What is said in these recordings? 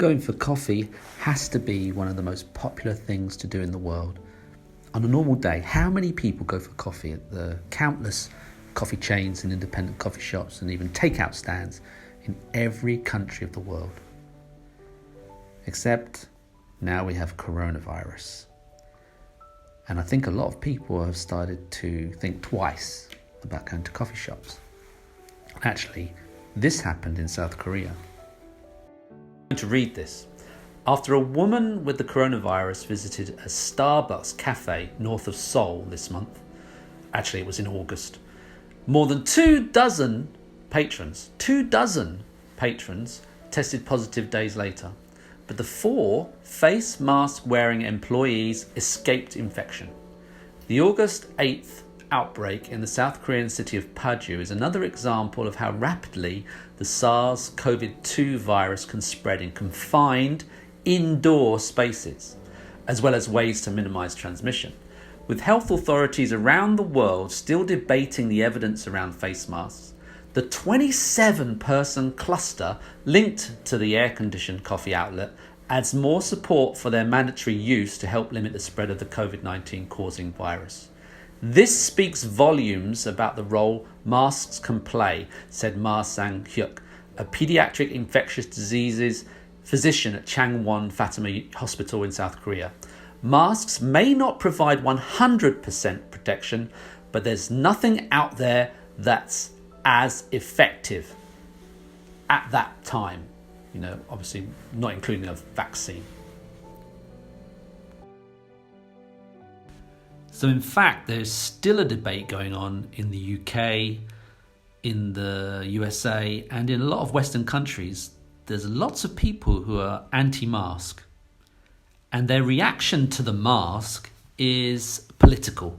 Going for coffee has to be one of the most popular things to do in the world. On a normal day, how many people go for coffee at the countless coffee chains and independent coffee shops and even takeout stands in every country of the world? Except now we have coronavirus. And I think a lot of people have started to think twice about going to coffee shops. Actually, this happened in South Korea. I'm going to read this. After a woman with the coronavirus visited a Starbucks cafe north of Seoul this month, actually it was in August, more than 24 patrons tested positive days later. But the 4 face mask wearing employees escaped infection. The August 8th outbreak in the South Korean city of Paju is another example of how rapidly the SARS-CoV-2 virus can spread in confined indoor spaces, as well as ways to minimize transmission. With health authorities around the world still debating the evidence around face masks, the 27-person cluster linked to the air-conditioned coffee outlet adds more support for their mandatory use to help limit the spread of the COVID-19 causing virus. This speaks volumes about the role masks can play, said Ma Sang-hyuk, a pediatric infectious diseases physician at Changwon Fatima Hospital in South Korea. Masks may not provide 100% protection, but there's nothing out there that's as effective at that time. Obviously not including a vaccine. So in fact, there's still a debate going on in the UK, in the USA, and in a lot of Western countries. There's lots of people who are anti-mask, and their reaction to the mask is political.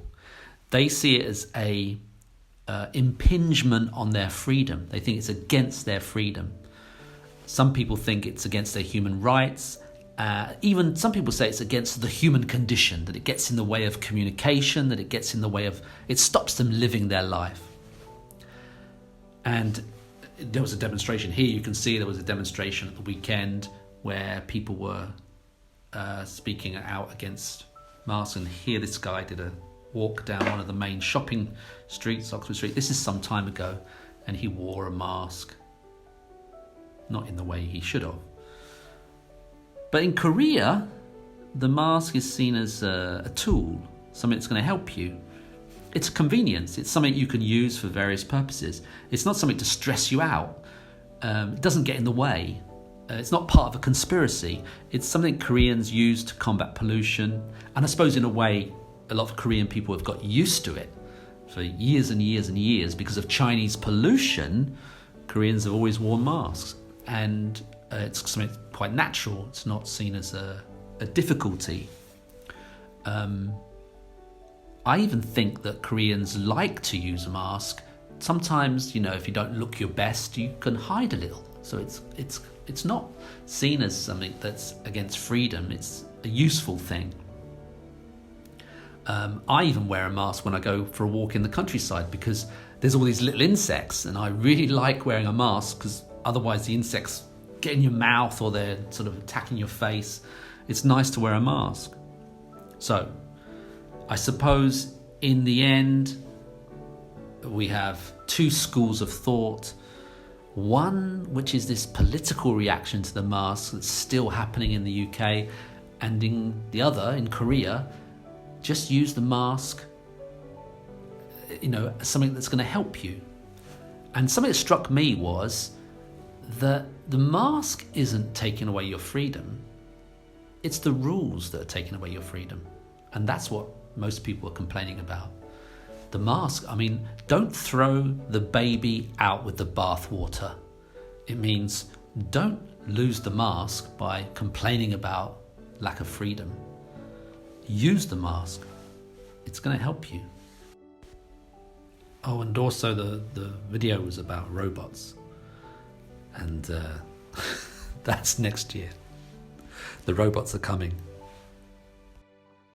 They see it as a impingement on their freedom. They think it's against their freedom. Some people think it's against their human rights. Even some people say it's against the human condition, that it gets in the way of communication, that it gets in the way of, it stops them living their life. And there was a demonstration here. You can see there was a demonstration at the weekend where people were speaking out against masks. And here this guy did a walk down one of the main shopping streets, Oxford Street. This is some time ago, and he wore a mask. Not in the way he should have. But in Korea, the mask is seen as a tool, something that's going to help you. It's a convenience. It's something you can use for various purposes. It's not something to stress you out. It doesn't get in the way. It's not part of a conspiracy. It's something Koreans use to combat pollution. And I suppose in a way, a lot of Korean people have got used to it for years and years and years. Because of Chinese pollution, Koreans have always worn masks. And it's something quite natural. It's not seen as a difficulty. I even think that Koreans like to use a mask. Sometimes, if you don't look your best, you can hide a little. So it's not seen as something that's against freedom. It's a useful thing. I even wear a mask when I go for a walk in the countryside because there's all these little insects, and I really like wearing a mask because otherwise the insects get in your mouth or they're sort of attacking your face. It's nice to wear a mask. So I suppose in the end we have 2 schools of thought. One, which is this political reaction to the mask that's still happening in the UK, and in the other, in Korea, just use the mask, as something that's going to help you. And something that struck me was that the mask isn't taking away your freedom. It's the rules that are taking away your freedom. And that's what most people are complaining about. The mask, don't throw the baby out with the bathwater. It means don't lose the mask by complaining about lack of freedom. Use the mask. It's going to help you. Oh, and also the video was about robots. And that's next year. The robots are coming.